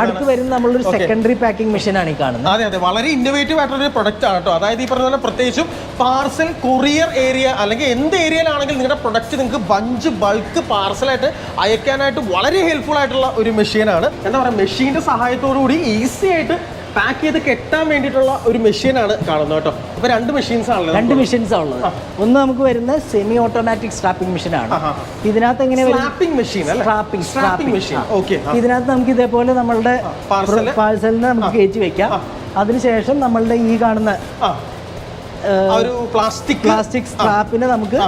അടുത്ത് വരുന്ന നമ്മളൊരു സെക്കൻഡറി പാക്കിംഗ് മെഷീനാണ് ഈ കാണുന്നത്. അതെ അതെ, വളരെ ഇന്നോവേറ്റീവ് ആയിട്ടുള്ള പ്രൊഡക്റ്റ് ആണ് കേട്ടോ. അതായത് ഈ പറഞ്ഞ പോലെ പ്രത്യേകിച്ചും പാർസൽ കൊറിയർ ഏരിയ അല്ലെങ്കിൽ എന്ത് ഏരിയയിലാണെങ്കിൽ നിങ്ങളുടെ പ്രൊഡക്റ്റ് നിങ്ങൾക്ക് ബൾക്ക് പാർസലായിട്ട് അയക്കാനായിട്ട് വളരെ ഹെൽപ്ഫുൾ ആയിട്ടുള്ള ഒരു മെഷീനാണ്. എന്താ പറയുക, മെഷീൻ്റെ സഹായത്തോടു കൂടി ഈസി ആയിട്ട് പാക്ക് ചെയ്ത് കെട്ടാൻ വേണ്ടിയിട്ടുള്ള ഒരു മെഷീനാണ് കാണുന്നത് കേട്ടോ. അപ്പോൾ രണ്ട് മെഷീൻസ് ആണല്ലോ, രണ്ട് മെഷീൻസാണ് ഉള്ളത്. ഒന്ന് നമുക്ക് വരുന്ന സെമി ഓട്ടോമാറ്റിക് സ്ട്രാപ്പിംഗ് മെഷീനാണ്. ഇതിനകത്ത് എങ്ങനെ സ്ട്രാപ്പിംഗ് മെഷീൻ. ഓക്കെ, ഇതിനകത്ത് നമുക്ക് ഇതേപോലെ നമ്മളുടെ പാഴ്സലിന് നമുക്ക് കയറ്റി വെക്കാം. അതിനുശേഷം നമ്മളുടെ ഈ കാണുന്ന ഒരു പ്ലാസ്റ്റിക് സ്ട്രാപ്പിന് നമുക്ക്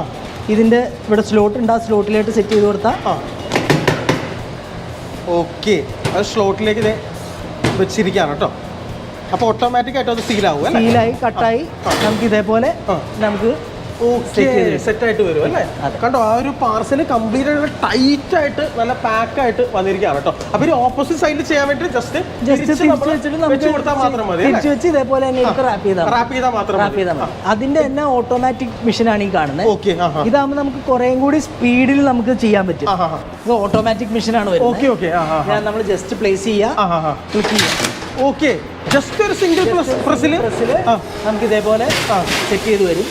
ഇതിന്റെ ഇവിടെ സ്ലോട്ട് ഉണ്ട്, ആ സ്ലോട്ടിലേക്ക് സെറ്റ് ചെയ്ത് കൊടുത്താൽ ഓക്കെ, അത് സ്ലോട്ടിലേക്ക് ഇത് വെച്ചിരിക്കുകയാണ് കേട്ടോ. അപ്പോൾ ഓട്ടോമാറ്റിക് ആയിട്ട് അത് സീലായി കട്ടായി നമുക്ക് ഇതേപോലെ നമുക്ക് സെറ്റ് ആയിട്ട് വരും അല്ലേ. കണ്ടോ, ആ ഒരു പാർസൽ കംപ്ലീറ്റ് ആയിട്ട് ടൈറ്റ് ആയിട്ട് നല്ല പാക്ക് ആയിട്ട് വന്നിരിക്കുകയാണ് കേട്ടോ. അപ്പൊ ഒരു ഓപ്പോസിറ്റ് സൈഡിൽ ചെയ്യാൻ വേണ്ടി ജസ്റ്റ് കൊടുത്താൽ മാത്രം മതി. ഇതേപോലെ റാപ്പ് ചെയ്താൽ മാത്രം മതി. അതിന്റെ തന്നെ ഓട്ടോമാറ്റിക് മെഷീനാണ് ഈ കാണുന്നത്. ഇതാകുമ്പോൾ നമുക്ക് കുറേം കൂടി സ്പീഡിൽ നമുക്ക് ചെയ്യാൻ പറ്റും. ഇത് ഓട്ടോമാറ്റിക് മെഷീനാണ് വരുന്നത്. നമ്മൾ ജസ്റ്റ് പ്ലേസ് ചെയ്യുക, ക്ലിക്ക് ചെയ്യുക. ഓക്കെ, ജസ്റ്റ് ഒരു സിംഗിൾ പ്രസ്സിൽ നമുക്ക് ഇതേപോലെ സെറ്റ് ചെയ്ത് വരും.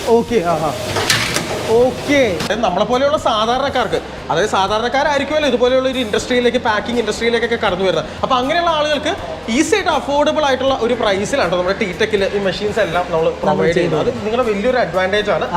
ഓക്കെ, നമ്മളെ പോലെയുള്ള സാധാരണക്കാർക്ക്, അതായത് സാധാരണക്കാരായിരിക്കുമല്ലോ ഇതുപോലെയുള്ള ഒരു ഇൻഡസ്ട്രിയിലേക്ക്, പാക്കിംഗ് ഇൻഡസ്ട്രിയിലേക്കൊക്കെ കടന്നു വരുന്നത്. അപ്പോൾ അങ്ങനെയുള്ള ആളുകൾക്ക് ഈസി ആയിട്ട് അഫോർഡബിൾ ആയിട്ടുള്ള ഒരു പ്രൈസിലാണ് നമ്മുടെ ടി ടെക്കിൽ ഈ മെഷീൻസ് എല്ലാം നമ്മൾ പ്രൊവൈഡ് ചെയ്യുന്നത്. അത് നിങ്ങളുടെ വലിയൊരു അഡ്വാൻറ്റേജ് ആണ്.